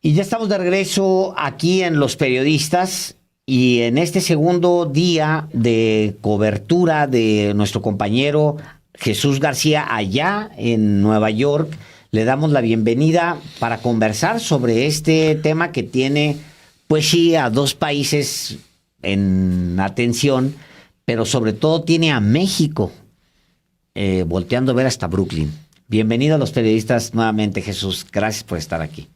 Y ya estamos de regreso aquí en Los Periodistas y en este segundo día de cobertura de nuestro compañero Jesús García allá en Nueva York, le damos la bienvenida para conversar sobre este tema que tiene, pues sí, a dos países en atención, pero sobre todo tiene a México volteando a ver hasta Brooklyn. Bienvenido a Los Periodistas nuevamente, Jesús. Gracias por estar aquí.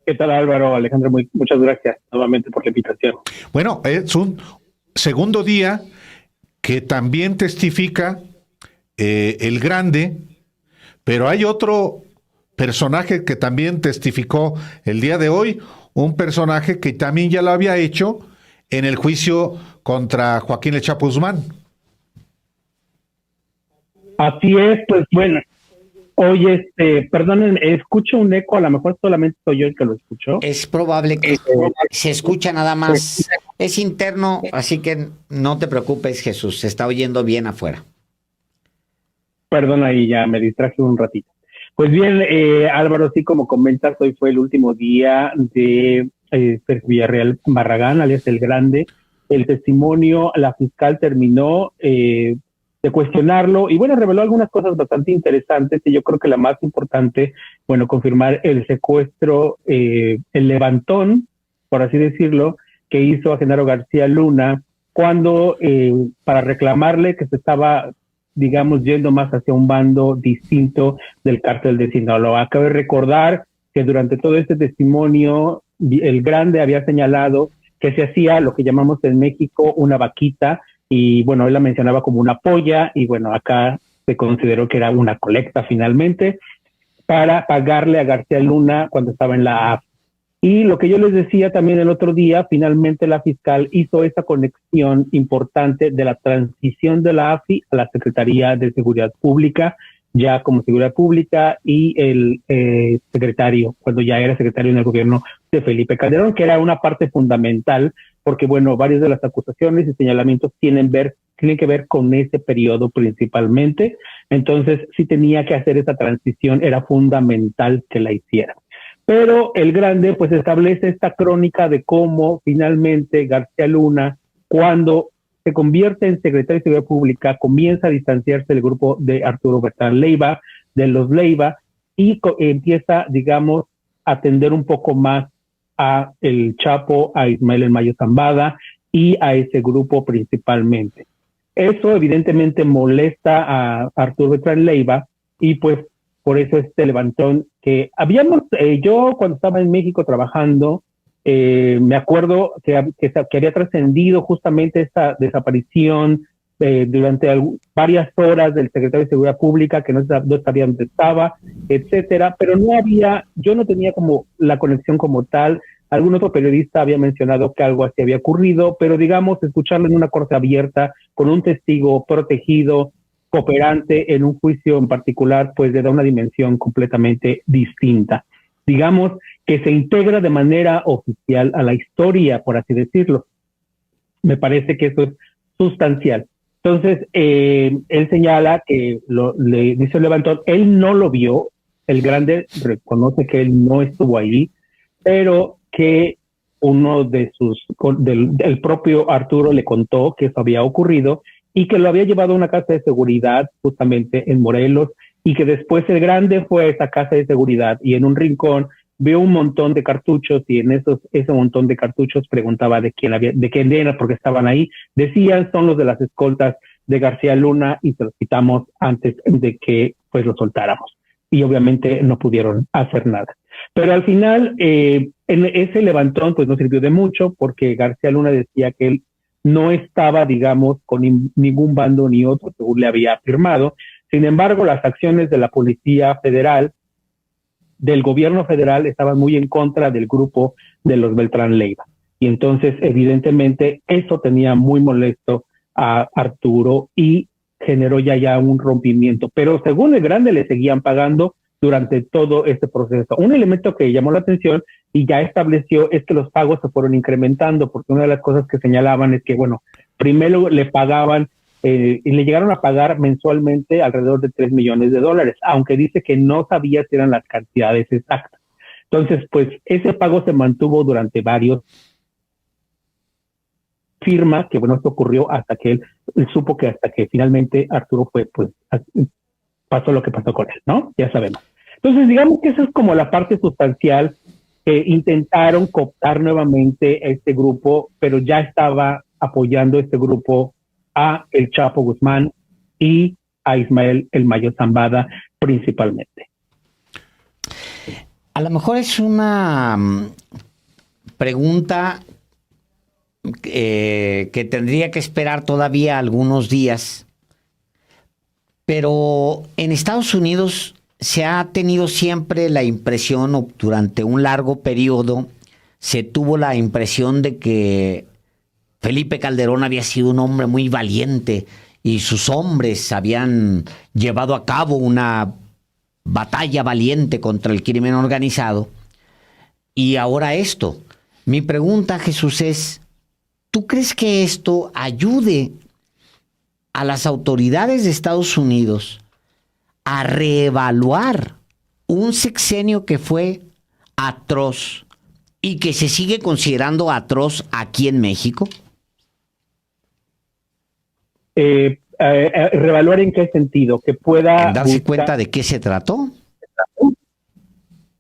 ¿Qué tal, Álvaro? Alejandro, muchas gracias nuevamente por la invitación. Bueno, es un segundo día que también testifica el Grande, pero hay otro personaje que también testificó el día de hoy, un personaje que también ya lo había hecho en el juicio contra Joaquín El Chapo Guzmán. Así es, pues bueno. Oye, perdonen, escucho un eco, a lo mejor solamente soy yo el que lo escucho. Es probable que se escucha nada más. Es interno, así que no te preocupes, Jesús. Se está oyendo bien afuera. Perdón, ahí ya me distraje un ratito. Pues bien, Álvaro, sí, como comentas, hoy fue el último día de Sergio Villarreal Barragán, alias El Grande. El testimonio, la fiscal terminó de cuestionarlo y bueno, reveló algunas cosas bastante interesantes y yo creo que la más importante, bueno, confirmar el secuestro, el levantón, por así decirlo, que hizo a Genaro García Luna cuando, para reclamarle que se estaba, digamos, yendo más hacia un bando distinto del cártel de Sinaloa. Cabe recordar que durante todo este testimonio, El Grande había señalado que se hacía lo que llamamos en México una vaquita, y bueno, él la mencionaba como una polla, y bueno, acá se consideró que era una colecta finalmente, para pagarle a García Luna cuando estaba en la AFI. Y lo que yo les decía también el otro día, finalmente la fiscal hizo esa conexión importante de la transición de la AFI a la Secretaría de Seguridad Pública, ya como Seguridad Pública, y el secretario, cuando ya era secretario en el gobierno de Felipe Calderón, que era una parte fundamental, porque bueno, varias de las acusaciones y señalamientos tienen que ver con ese periodo principalmente. Entonces, sí tenía que hacer esa transición, era fundamental que la hiciera. Pero El Grande pues establece esta crónica de cómo finalmente García Luna, cuando se convierte en secretario de Seguridad Pública, comienza a distanciarse del grupo de Arturo Beltrán Leiva, de los Leiva, y empieza, digamos, a atender un poco más a El Chapo, a Ismael El Mayo Zambada y a ese grupo principalmente. Eso evidentemente molesta a Arturo Beltrán Leiva y pues por eso este levantón que habíamos, yo cuando estaba en México trabajando, me acuerdo que había trascendido justamente esta desaparición durante varias horas del secretario de Seguridad Pública, que no sabía dónde estaba, etcétera, pero yo no tenía como la conexión como tal. Algún otro periodista había mencionado que algo así había ocurrido, pero digamos, escucharlo en una corte abierta, con un testigo protegido, cooperante en un juicio en particular, pues le da una dimensión completamente distinta. Digamos que se integra de manera oficial a la historia, por así decirlo. Me parece que eso es sustancial. Entonces, él señala que le dice el levantón, él no lo vio, El Grande reconoce que él no estuvo ahí, pero que uno del propio Arturo le contó que eso había ocurrido y que lo había llevado a una casa de seguridad justamente en Morelos y que después El Grande fue a esa casa de seguridad y en un rincón vio un montón de cartuchos y en ese montón de cartuchos preguntaba de quién era, porque estaban ahí. Decían, son los de las escoltas de García Luna y se los quitamos antes de que pues lo soltáramos. Y obviamente no pudieron hacer nada. Pero al final, en ese levantón pues no sirvió de mucho porque García Luna decía que él no estaba, digamos, con ningún bando ni otro, según le había afirmado. Sin embargo, las acciones de la Policía Federal, del gobierno federal, estaban muy en contra del grupo de los Beltrán Leiva. Y entonces, evidentemente, eso tenía muy molesto a Arturo y generó ya un rompimiento. Pero según El Grande, le seguían pagando durante todo este proceso. Un elemento que llamó la atención y ya estableció es que los pagos se fueron incrementando, porque una de las cosas que señalaban es que, bueno, primero le pagaban y le llegaron a pagar mensualmente alrededor de $3 millones, aunque dice que no sabía si eran las cantidades exactas. Entonces, pues ese pago se mantuvo durante varios firmas, que bueno, esto ocurrió hasta que él supo que hasta que finalmente Arturo fue, pues pasó lo que pasó con él, ¿no? Ya sabemos. Entonces, digamos que esa es como la parte sustancial. Intentaron cooptar nuevamente a este grupo, pero ya estaba apoyando este grupo a el Chapo Guzmán y a Ismael el Mayo Zambada principalmente. A lo mejor es una pregunta que tendría que esperar todavía algunos días, pero en Estados Unidos se ha tenido siempre la impresión, o durante un largo periodo, se tuvo la impresión de que Felipe Calderón había sido un hombre muy valiente y sus hombres habían llevado a cabo una batalla valiente contra el crimen organizado. Y ahora esto. Mi pregunta, Jesús, es, ¿tú crees que esto ayude a las autoridades de Estados Unidos a reevaluar un sexenio que fue atroz y que se sigue considerando atroz aquí en México? ¿Reevaluar en qué sentido? Que pueda... ¿En darse cuenta de qué se trató?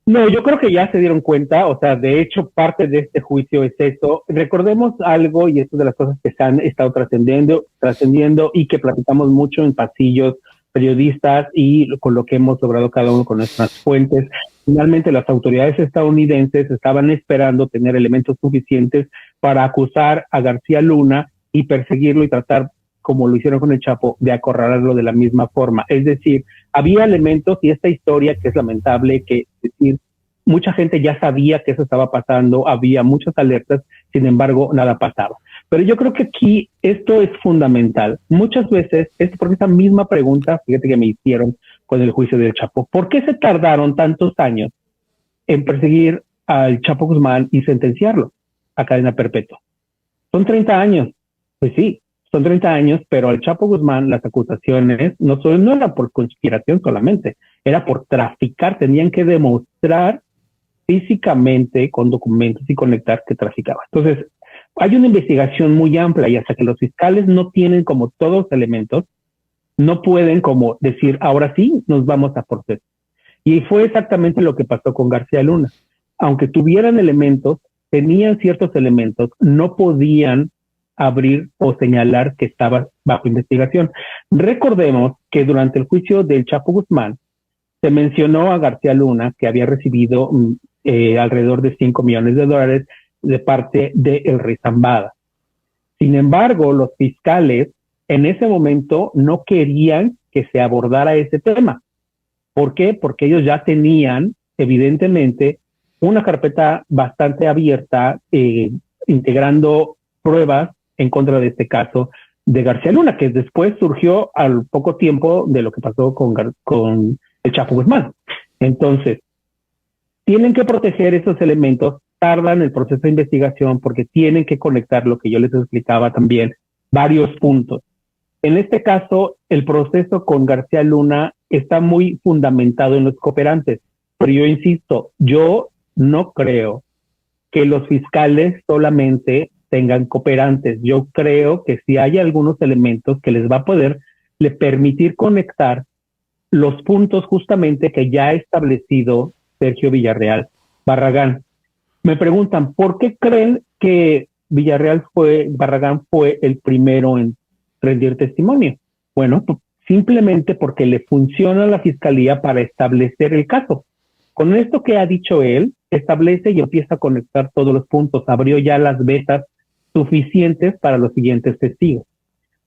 No, yo creo que ya se dieron cuenta, o sea, de hecho, parte de este juicio es eso. Recordemos algo, y esto es de las cosas que se han estado trascendiendo y que platicamos mucho en pasillos, periodistas y con lo que hemos logrado cada uno con nuestras fuentes. Finalmente, las autoridades estadounidenses estaban esperando tener elementos suficientes para acusar a García Luna y perseguirlo y tratar, como lo hicieron con el Chapo, de acorralarlo de la misma forma. Es decir, había elementos, y esta historia que es lamentable, que es decir, mucha gente ya sabía que eso estaba pasando, había muchas alertas, sin embargo, nada pasaba. Pero yo creo que aquí esto es fundamental. Muchas veces, porque esa misma pregunta, fíjate que me hicieron con el juicio del Chapo, ¿por qué se tardaron tantos años en perseguir al Chapo Guzmán y sentenciarlo a cadena perpetua? Son 30 años. Pues sí, son 30 años, pero al Chapo Guzmán las acusaciones no eran por conspiración solamente, era por traficar, tenían que demostrar físicamente con documentos y conectar que traficaba. Entonces, hay una investigación muy amplia y hasta que los fiscales no tienen como todos los elementos, no pueden como decir, ahora sí, nos vamos a proceso. Y fue exactamente lo que pasó con García Luna. Aunque tuvieran elementos, tenían ciertos elementos, no podían abrir o señalar que estaba bajo investigación. Recordemos que durante el juicio del Chapo Guzmán se mencionó a García Luna que había recibido alrededor de $5 millones de parte de el Rey Zambada. Sin embargo, los fiscales en ese momento no querían que se abordara ese tema. ¿Por qué? Porque ellos ya tenían, evidentemente, una carpeta bastante abierta, integrando pruebas en contra de este caso de García Luna, que después surgió al poco tiempo de lo que pasó con el Chapo Guzmán. Entonces, tienen que proteger esos elementos, tardan el proceso de investigación porque tienen que conectar lo que yo les explicaba también, varios puntos. En este caso, el proceso con García Luna está muy fundamentado en los cooperantes, pero yo insisto, yo no creo que los fiscales solamente tengan cooperantes. Yo creo que si hay algunos elementos que les va a poder permitir conectar los puntos justamente que ya ha establecido Sergio Villarreal Barragán. Me preguntan, ¿por qué creen que Barragán fue el primero en rendir testimonio? Bueno, simplemente porque le funciona a la fiscalía para establecer el caso. Con esto que ha dicho él, establece y empieza a conectar todos los puntos, abrió ya las vetas suficientes para los siguientes testigos.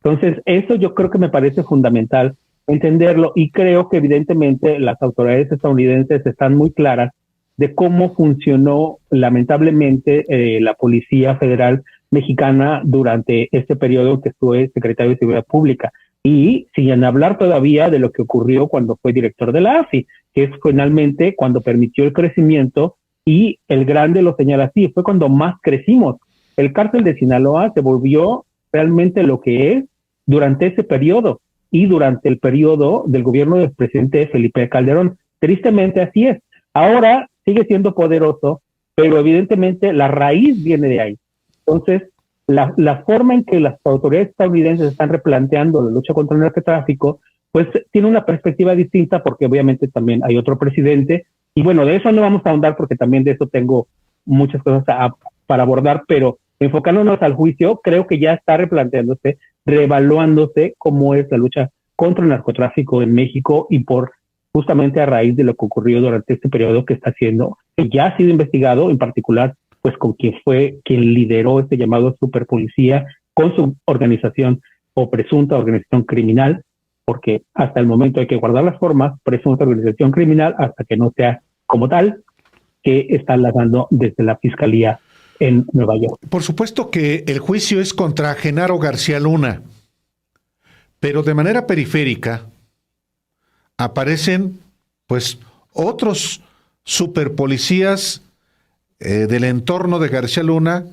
Entonces, eso yo creo que me parece fundamental entenderlo y creo que evidentemente las autoridades estadounidenses están muy claras de cómo funcionó lamentablemente la Policía Federal Mexicana durante este periodo que fue secretario de Seguridad Pública y sin hablar todavía de lo que ocurrió cuando fue director de la AFI, que es finalmente cuando permitió el crecimiento y el Grande lo señala así, fue cuando más crecimos. El cártel de Sinaloa se volvió realmente lo que es durante ese periodo y durante el periodo del gobierno del presidente Felipe Calderón. Tristemente así es. Ahora sigue siendo poderoso, pero evidentemente la raíz viene de ahí. Entonces, la forma en que las autoridades estadounidenses están replanteando la lucha contra el narcotráfico, pues tiene una perspectiva distinta porque obviamente también hay otro presidente. Y bueno, de eso no vamos a ahondar porque también de eso tengo muchas cosas para abordar, pero enfocándonos al juicio, creo que ya está replanteándose, reevaluándose cómo es la lucha contra el narcotráfico en México y por justamente a raíz de lo que ocurrió durante este periodo que está haciendo, que ya ha sido investigado, en particular pues con quien lideró este llamado superpolicía con su organización o presunta organización criminal, porque hasta el momento hay que guardar las formas, presunta organización criminal, hasta que no sea como tal, que están lanzando desde la Fiscalía en Nueva York. Por supuesto que el juicio es contra Genaro García Luna, pero de manera periférica aparecen pues otros superpolicías del entorno de García Luna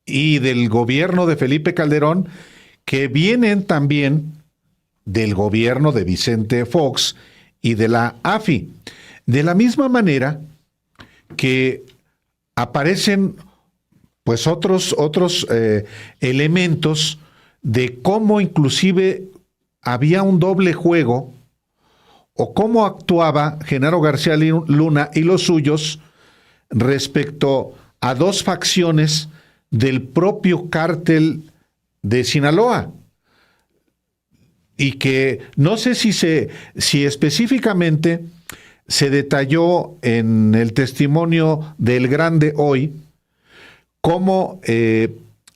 y del gobierno de Felipe Calderón, que vienen también del gobierno de Vicente Fox y de la AFI. De la misma manera que aparecen pues otros elementos de cómo inclusive había un doble juego o cómo actuaba Genaro García Luna y los suyos respecto a dos facciones del propio cártel de Sinaloa, y que no sé si específicamente se detalló en el testimonio del Grande hoy cómo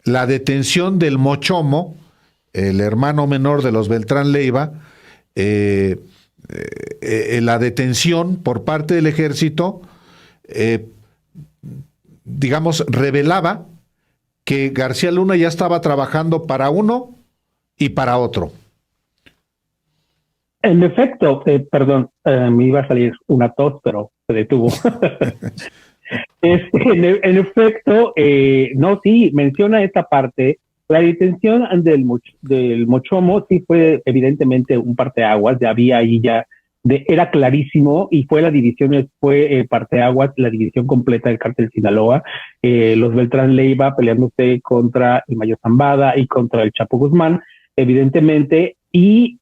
la detención del Mochomo, el hermano menor de los Beltrán Leiva, la detención por parte del ejército, digamos, revelaba que García Luna ya estaba trabajando para uno y para otro. En efecto, perdón, me iba a salir una tos, pero se detuvo. En efecto, no, sí, menciona esta parte. La detención del Mochomo sí fue evidentemente un parteaguas, ya había ahí era clarísimo y fue parteaguas, la división completa del cártel Sinaloa, los Beltrán Leiva peleándose contra el Mayo Zambada y contra el Chapo Guzmán, evidentemente, y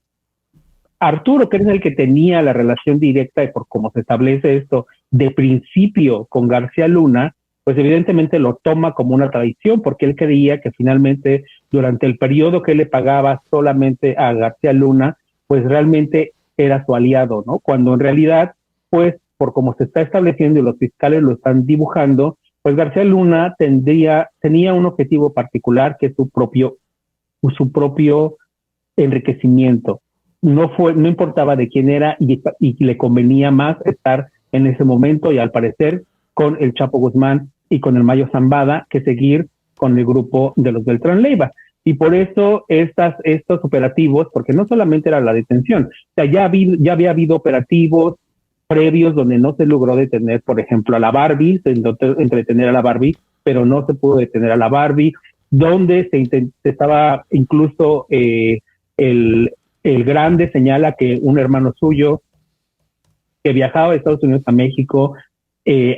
Arturo, que es el que tenía la relación directa y por cómo se establece esto de principio con García Luna, pues evidentemente lo toma como una tradición porque él creía que finalmente durante el periodo que él le pagaba solamente a García Luna, pues realmente era su aliado, ¿no? Cuando en realidad, pues por cómo se está estableciendo y los fiscales lo están dibujando, pues García Luna tenía un objetivo particular que es su propio enriquecimiento. No importaba de quién era y le convenía más estar en ese momento y al parecer con el Chapo Guzmán y con el Mayo Zambada que seguir con el grupo de los Beltrán Leiva. Y por eso estos operativos, porque no solamente era la detención, o sea, ya había habido operativos previos donde no se logró detener, por ejemplo, a la Barbie, se intentó entretener a la Barbie, pero no se pudo detener a la Barbie, donde se estaba incluso el Grande señala que un hermano suyo que viajaba de Estados Unidos a México,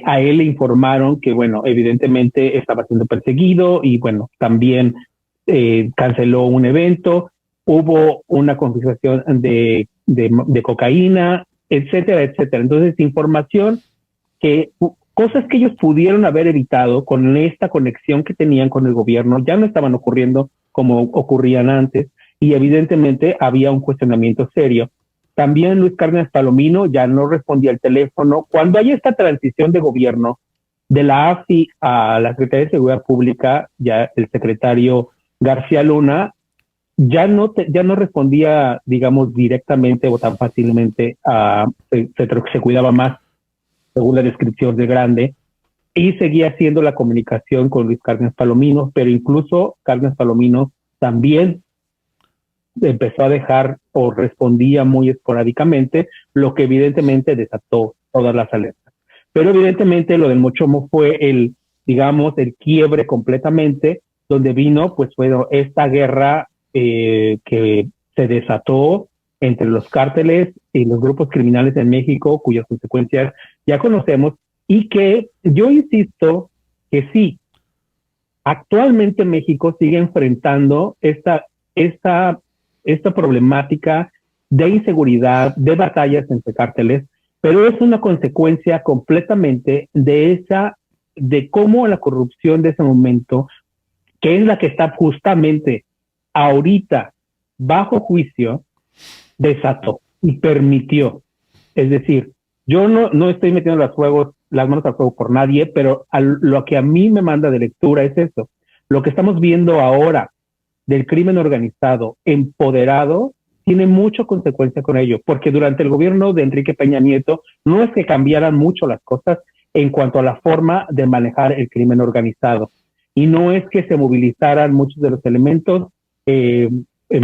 a él le informaron que, bueno, evidentemente estaba siendo perseguido y, bueno, también canceló un evento, hubo una confiscación de cocaína, etcétera, etcétera. Entonces, información cosas que ellos pudieron haber evitado con esta conexión que tenían con el gobierno ya no estaban ocurriendo como ocurrían antes y evidentemente había un cuestionamiento serio. También Luis Cárdenas Palomino ya no respondía al teléfono. Cuando hay esta transición de gobierno de la AFI a la Secretaría de Seguridad Pública, ya el secretario García Luna ya no respondía, digamos, directamente o tan fácilmente, se cuidaba más, según la descripción de Grande, y seguía haciendo la comunicación con Luis Cárdenas Palomino, pero incluso Cárdenas Palomino también empezó a dejar o respondía muy esporádicamente, lo que evidentemente desató todas las alertas. Pero evidentemente lo del Mochomo fue el quiebre completamente, donde vino, pues bueno, esta guerra que se desató entre los cárteles y los grupos criminales en México, cuyas consecuencias ya conocemos, y que yo insisto que sí, actualmente México sigue enfrentando esta problemática de inseguridad, de batallas entre cárteles, pero es una consecuencia completamente de cómo la corrupción de ese momento, que es la que está justamente ahorita bajo juicio, desató y permitió. Es decir, yo no estoy metiendo las manos al fuego por nadie, pero lo que a mí me manda de lectura es eso. Lo que estamos viendo ahora del crimen organizado empoderado tiene mucha consecuencia con ello, porque durante el gobierno de Enrique Peña Nieto no es que cambiaran mucho las cosas en cuanto a la forma de manejar el crimen organizado, y no es que se movilizaran muchos de los elementos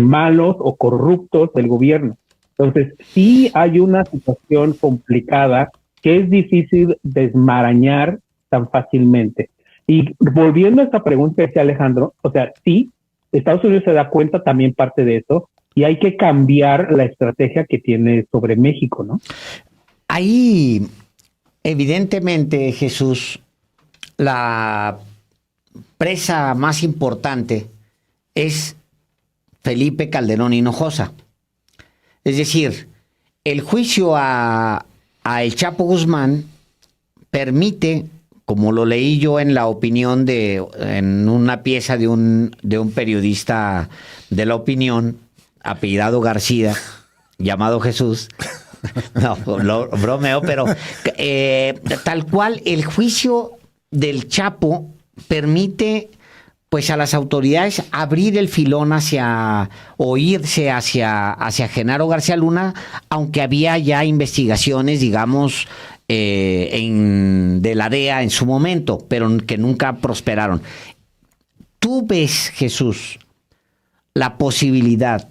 malos o corruptos del gobierno. Entonces, sí hay una situación complicada que es difícil desmarañar tan fácilmente. Y volviendo a esta pregunta que decía Alejandro, o sea, sí, Estados Unidos se da cuenta también parte de eso, y hay que cambiar la estrategia que tiene sobre México, ¿no? Ahí, evidentemente, Jesús, la presa más importante es Felipe Calderón Hinojosa. Es decir, el juicio a El Chapo Guzmán permite, como lo leí yo en la opinión en una pieza de un periodista de La Opinión, apellidado García, llamado Jesús. No, bromeo, pero tal cual el juicio del Chapo permite pues a las autoridades abrir el filón o irse hacia Genaro García Luna, aunque había ya investigaciones, digamos, de la DEA en su momento, pero que nunca prosperaron. ¿Tú ves, Jesús, la posibilidad,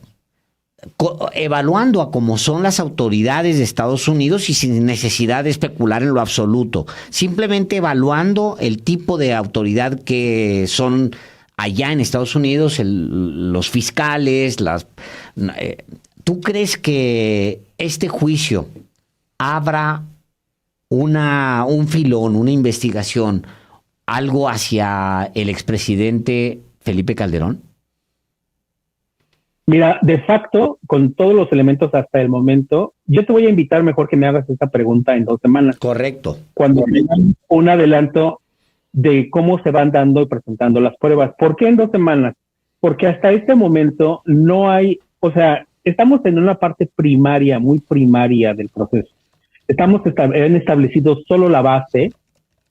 evaluando a cómo son las autoridades de Estados Unidos y sin necesidad de especular en lo absoluto, simplemente evaluando el tipo de autoridad que son allá en Estados Unidos, los fiscales, ¿tú crees que este juicio abra un filón, una investigación, algo hacia el expresidente Felipe Calderón? Mira, de facto, con todos los elementos hasta el momento, yo te voy a invitar mejor que me hagas esta pregunta en 2 semanas. Correcto. Cuando me dan un adelanto de cómo se van dando y presentando las pruebas. ¿Por qué en 2 semanas? Porque hasta este momento no hay, o sea, estamos en una parte primaria, muy primaria del proceso. Han establecido solo la base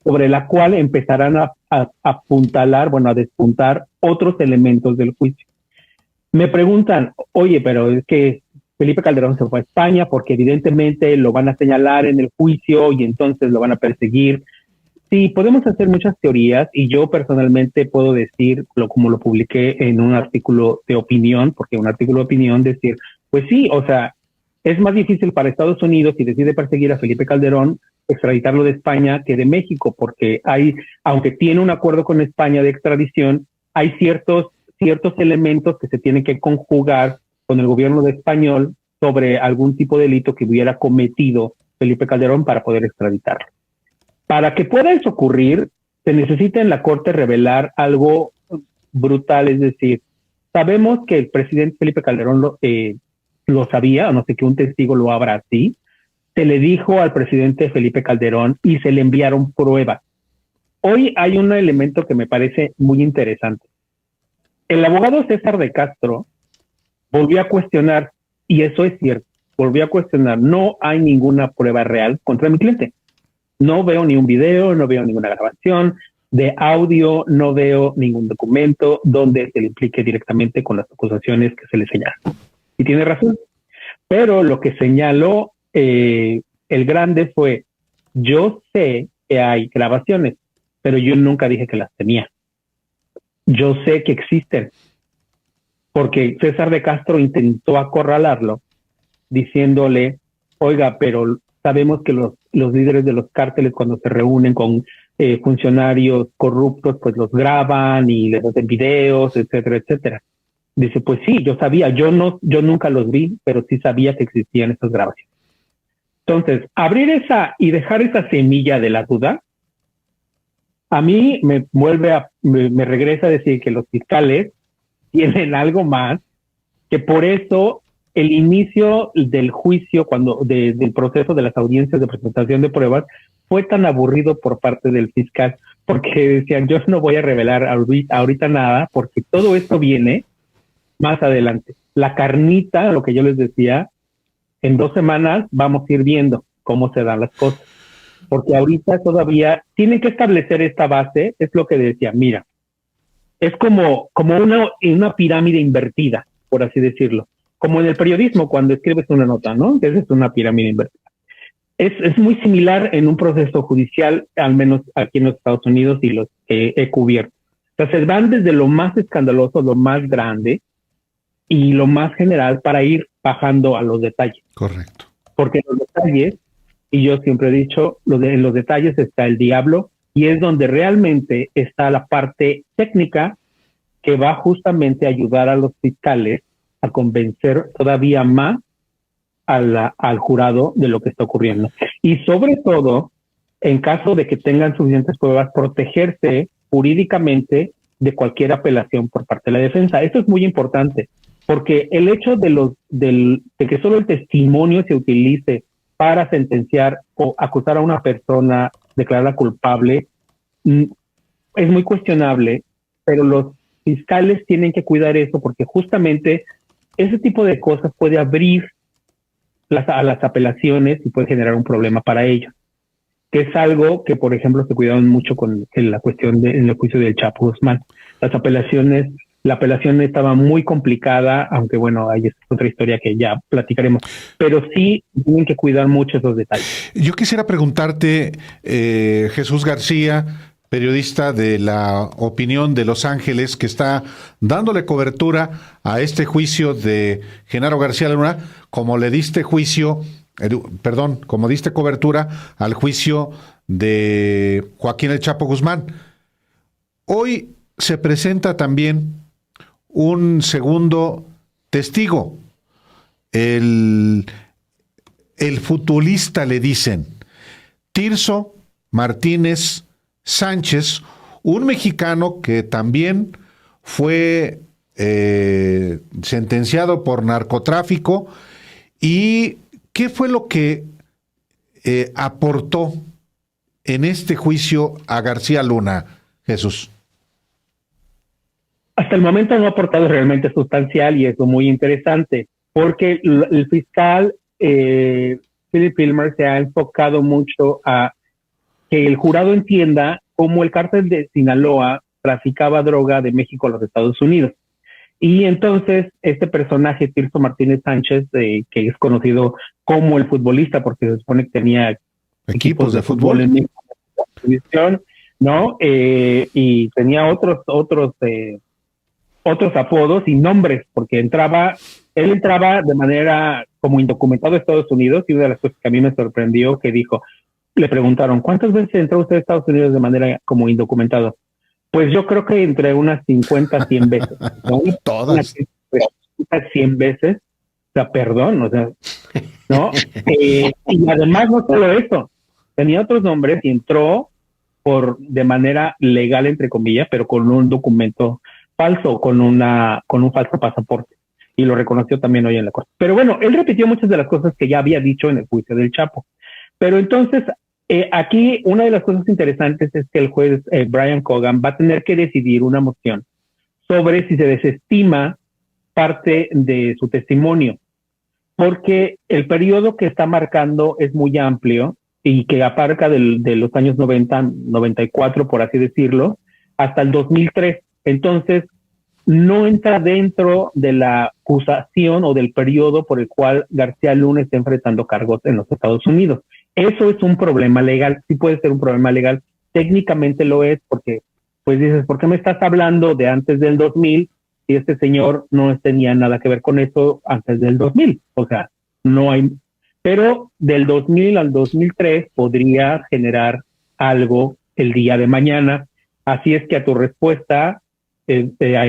sobre la cual empezarán a apuntalar, a despuntar otros elementos del juicio. Me preguntan, oye, pero es que Felipe Calderón se fue a España porque evidentemente lo van a señalar en el juicio y entonces lo van a perseguir. Sí, podemos hacer muchas teorías y yo personalmente puedo decir, como lo publiqué en un artículo de opinión, porque un artículo de opinión decir, pues sí, o sea, es más difícil para Estados Unidos si decide perseguir a Felipe Calderón, extraditarlo de España que de México, porque aunque tiene un acuerdo con España de extradición, hay ciertos elementos que se tienen que conjugar con el gobierno de español sobre algún tipo de delito que hubiera cometido Felipe Calderón para poder extraditarlo. Para que pueda eso ocurrir, se necesita en la Corte revelar algo brutal, es decir, sabemos que el presidente Felipe Calderón lo sabía, no sé que un testigo lo abra así, se le dijo al presidente Felipe Calderón y se le enviaron pruebas. Hoy hay un elemento que me parece muy interesante. El abogado César de Castro volvió a cuestionar, y eso es cierto, volvió a cuestionar, no hay ninguna prueba real contra mi cliente. No veo ni un video, no veo ninguna grabación de audio, no veo ningún documento donde se le implique directamente con las acusaciones que se le señalan. Y tiene razón. Pero lo que señaló el grande fue, yo sé que hay grabaciones, pero yo nunca dije que las tenía. Yo sé que existen, porque César de Castro intentó acorralarlo diciéndole, oiga, pero sabemos que los líderes de los cárteles cuando se reúnen con funcionarios corruptos, pues los graban y les hacen videos, etcétera, etcétera. Dice, pues sí, yo sabía, yo nunca los vi, pero sí sabía que existían estas grabaciones. Entonces, abrir esa y dejar esa semilla de la duda, a mí me regresa a decir que los fiscales tienen algo más, que por eso el inicio del juicio, del proceso de las audiencias de presentación de pruebas, fue tan aburrido por parte del fiscal, porque decían, yo no voy a revelar ahorita nada, porque todo esto viene más adelante. La carnita, lo que yo les decía, en 2 semanas vamos a ir viendo cómo se dan las cosas, porque ahorita todavía tienen que establecer esta base, es lo que decía, mira, es como una pirámide invertida, por así decirlo, como en el periodismo cuando escribes una nota, ¿no? Esa es una pirámide invertida. Es muy similar en un proceso judicial, al menos aquí en los Estados Unidos y los que he cubierto. Entonces van desde lo más escandaloso, lo más grande y lo más general para ir bajando a los detalles. Correcto. Porque los detalles, y yo siempre he dicho, en los detalles está el diablo y es donde realmente está la parte técnica que va justamente a ayudar a los fiscales a convencer todavía más al jurado de lo que está ocurriendo. Y sobre todo, en caso de que tengan suficientes pruebas, protegerse jurídicamente de cualquier apelación por parte de la defensa. Esto es muy importante, porque el hecho de que solo el testimonio se utilice para sentenciar o acusar a una persona, declararla culpable, es muy cuestionable, pero los fiscales tienen que cuidar eso, porque justamente ese tipo de cosas puede abrir a las apelaciones y puede generar un problema para ellos, que es algo que, por ejemplo, se cuidaron mucho en la cuestión en el juicio del Chapo Guzmán. La apelación estaba muy complicada, aunque bueno, ahí es otra historia que ya platicaremos, pero sí tienen que cuidar mucho esos detalles. Yo quisiera preguntarte, Jesús García, periodista de La Opinión de Los Ángeles, que está dándole cobertura a este juicio de Genaro García Luna, como diste cobertura al juicio de Joaquín El Chapo Guzmán. Hoy se presenta también un segundo testigo, el futbolista, le dicen, Tirso Martínez Sánchez, un mexicano que también fue sentenciado por narcotráfico. ¿Y qué fue lo que aportó en este juicio a García Luna, Jesús? Hasta el momento no ha aportado realmente sustancial y es muy interesante, porque el fiscal Philip Pilmer se ha enfocado mucho a que el jurado entienda cómo el cártel de Sinaloa traficaba droga de México a los Estados Unidos. Y entonces este personaje, Tirso Martínez Sánchez, que es conocido como el futbolista, porque se supone que tenía equipos de fútbol en México, ¿no? Y tenía otros apodos y nombres, porque él entraba de manera como indocumentado a Estados Unidos, y una de las cosas que a mí me sorprendió, que dijo, le preguntaron, ¿cuántas veces entró usted a Estados Unidos de manera como indocumentado? Pues yo creo que entre unas 50, 100 veces. ¿No? Todas. 100 veces. O sea, perdón, o sea, ¿no? Y además no solo eso, tenía otros nombres y entró de manera legal, entre comillas, pero con un documento falso, con un falso pasaporte. Y lo reconoció también hoy en la corte. Pero bueno, él repitió muchas de las cosas que ya había dicho en el juicio del Chapo. Pero entonces, aquí una de las cosas interesantes es que el juez Brian Cogan va a tener que decidir una moción sobre si se desestima parte de su testimonio, porque el periodo que está marcando es muy amplio y que abarca de los años 90, 94, por así decirlo, hasta el 2003. Entonces, no entra dentro de la acusación o del periodo por el cual García Luna está enfrentando cargos en los Estados Unidos. Eso es un problema legal, sí puede ser un problema legal, técnicamente lo es, porque pues dices, ¿por qué me estás hablando de antes del 2000 si este señor no tenía nada que ver con eso antes del 2000? O sea, no hay, pero del 2000 al 2003 podría generar algo el día de mañana. Así es que a tu respuesta,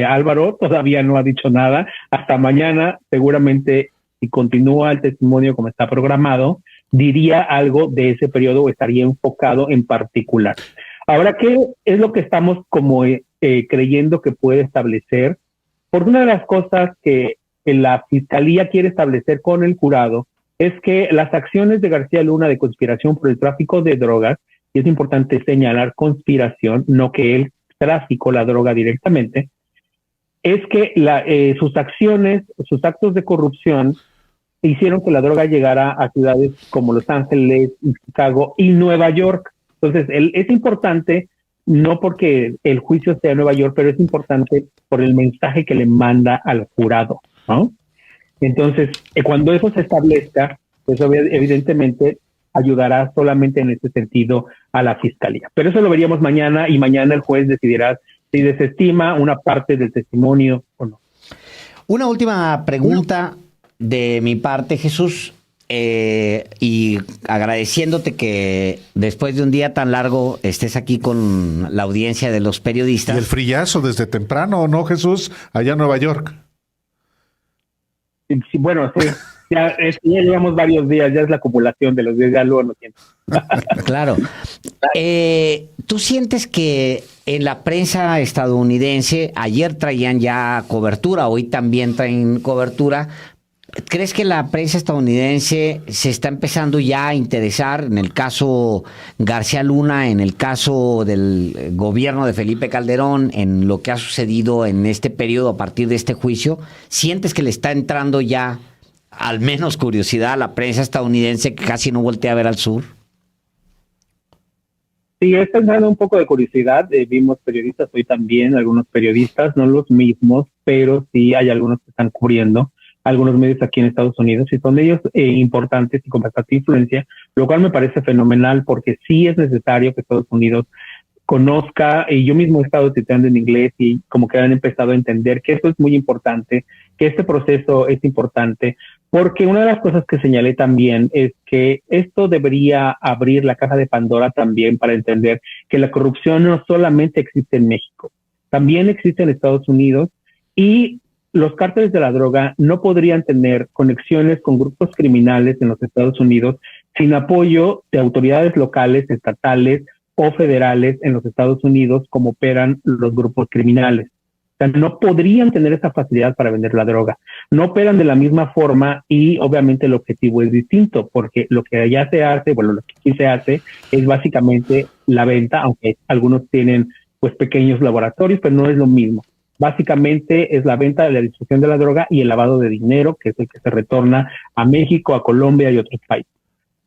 Álvaro todavía no ha dicho nada. Hasta mañana, seguramente, si continúa el testimonio como está programado, diría algo de ese periodo o estaría enfocado en particular. Ahora, ¿qué es lo que estamos como creyendo que puede establecer? Porque una de las cosas que la Fiscalía quiere establecer con el jurado es que las acciones de García Luna de conspiración por el tráfico de drogas, y es importante señalar conspiración, no que él traficó la droga directamente, es que sus acciones, sus actos de corrupción hicieron que la droga llegara a ciudades como Los Ángeles, Chicago y Nueva York. Entonces, es importante, no porque el juicio sea en Nueva York, pero es importante por el mensaje que le manda al jurado, ¿no? Entonces, cuando eso se establezca, pues evidentemente ayudará solamente en ese sentido a la Fiscalía. Pero eso lo veríamos mañana, y mañana el juez decidirá si desestima una parte del testimonio o no. Una última pregunta de mi parte, Jesús, y agradeciéndote que después de un día tan largo estés aquí con la audiencia de los periodistas. Y el frillazo desde temprano, ¿no, Jesús? Allá en Nueva York. Sí, bueno, sí. Ya llevamos varios días, ya es la acumulación de los días, ya luego no siento. Claro. ¿Tú sientes que en la prensa estadounidense, ayer traían ya cobertura, hoy también traen cobertura? ¿Crees que la prensa estadounidense se está empezando ya a interesar en el caso García Luna, en el caso del gobierno de Felipe Calderón, en lo que ha sucedido en este periodo a partir de este juicio? ¿Sientes que le está entrando ya al menos curiosidad a la prensa estadounidense, que casi no voltea a ver al sur? Sí, está entrando un poco de curiosidad. Vimos periodistas hoy también, algunos periodistas, no los mismos, pero sí hay algunos que están cubriendo algunos medios aquí en Estados Unidos, y son medios importantes y con bastante influencia, lo cual me parece fenomenal, porque sí es necesario que Estados Unidos conozca, y yo mismo he estado citando en inglés y como que han empezado a entender que esto es muy importante, que este proceso es importante, porque una de las cosas que señalé también es que esto debería abrir la caja de Pandora también para entender que la corrupción no solamente existe en México, también existe en Estados Unidos, y los cárteles de la droga no podrían tener conexiones con grupos criminales en los Estados Unidos sin apoyo de autoridades locales, estatales o federales en los Estados Unidos, como operan los grupos criminales. O sea, no podrían tener esa facilidad para vender la droga. No operan de la misma forma, y obviamente el objetivo es distinto, porque lo que allá se hace, bueno, lo que aquí se hace es básicamente la venta, aunque algunos tienen pues pequeños laboratorios, pero no es lo mismo. Básicamente es la venta, la distribución de la droga y el lavado de dinero, que es el que se retorna a México, a Colombia y otros países.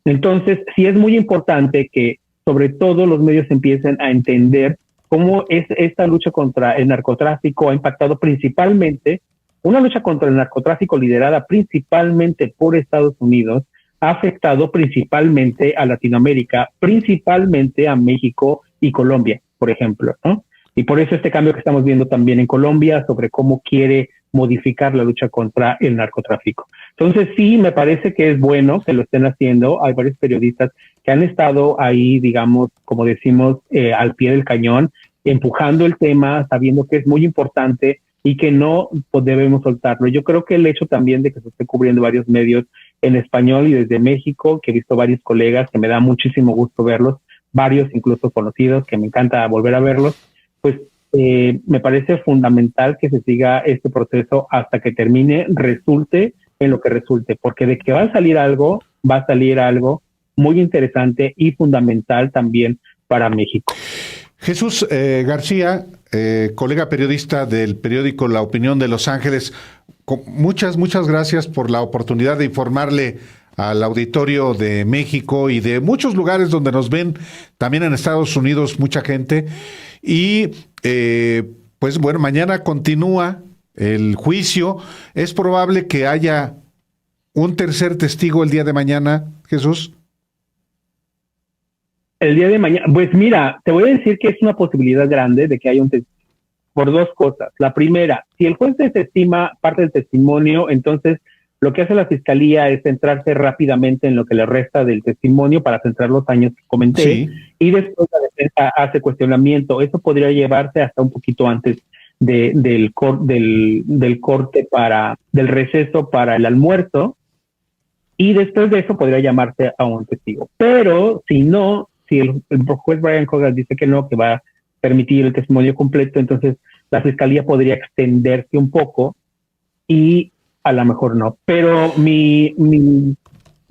Entonces, sí es muy importante que sobre todo los medios empiecen a entender cómo es esta lucha contra el narcotráfico ha impactado principalmente, una lucha contra el narcotráfico liderada principalmente por Estados Unidos, ha afectado principalmente a Latinoamérica, principalmente a México y Colombia, por ejemplo, ¿no? Y por eso este cambio que estamos viendo también en Colombia sobre cómo quiere modificar la lucha contra el narcotráfico. Entonces sí, me parece que es bueno que lo estén haciendo. Hay varios periodistas que han estado ahí, digamos, como decimos, al pie del cañón, empujando el tema, sabiendo que es muy importante y que no debemos soltarlo. Yo creo que el hecho también de que se esté cubriendo varios medios en español y desde México, que he visto varios colegas, que me da muchísimo gusto verlos, varios incluso conocidos, que me encanta volver a verlos, pues me parece fundamental que se siga este proceso hasta que termine, resulte en lo que resulte, porque de que va a salir algo muy interesante y fundamental también para México. Jesús García, colega periodista del periódico La Opinión de Los Ángeles, muchas gracias por la oportunidad de informarle al auditorio de México y de muchos lugares donde nos ven, también en Estados Unidos, mucha gente. Y pues bueno, mañana continúa el juicio. Es probable que haya un tercer testigo el día de mañana, Jesús. El día de mañana, pues mira, te voy a decir que es una posibilidad grande de que haya un testigo, por dos cosas. La primera, si el juez desestima parte del testimonio, entonces lo que hace la Fiscalía es centrarse rápidamente en lo que le resta del testimonio para centrar los años que comenté, sí, y después la defensa hace cuestionamiento. Eso podría llevarse hasta un poquito antes del corte del receso para el almuerzo, y después de eso podría llamarse a un testigo. Pero si no, si el juez Brian Cogan dice que no, que va a permitir el testimonio completo, entonces la fiscalía podría extenderse un poco y a lo mejor no. Pero mi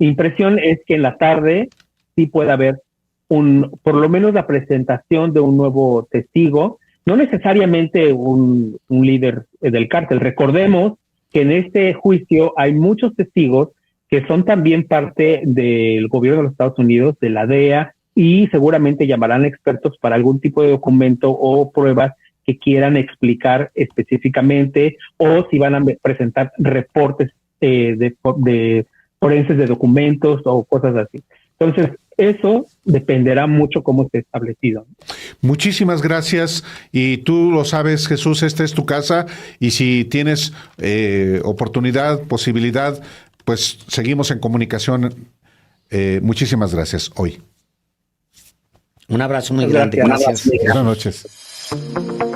impresión es que en la tarde sí puede haber por lo menos la presentación de un nuevo testigo, no necesariamente un líder del cártel. Recordemos que en este juicio hay muchos testigos que son también parte del gobierno de los Estados Unidos, de la DEA, y seguramente llamarán expertos para algún tipo de documento o pruebas que quieran explicar específicamente, o si van a presentar reportes de forenses de documentos o cosas así. Entonces, eso dependerá mucho cómo esté establecido. Muchísimas gracias. Y tú lo sabes, Jesús, esta es tu casa. Y si tienes oportunidad, posibilidad, pues seguimos en comunicación. Muchísimas gracias hoy. Un abrazo muy grande. Gracias. Buenas noches.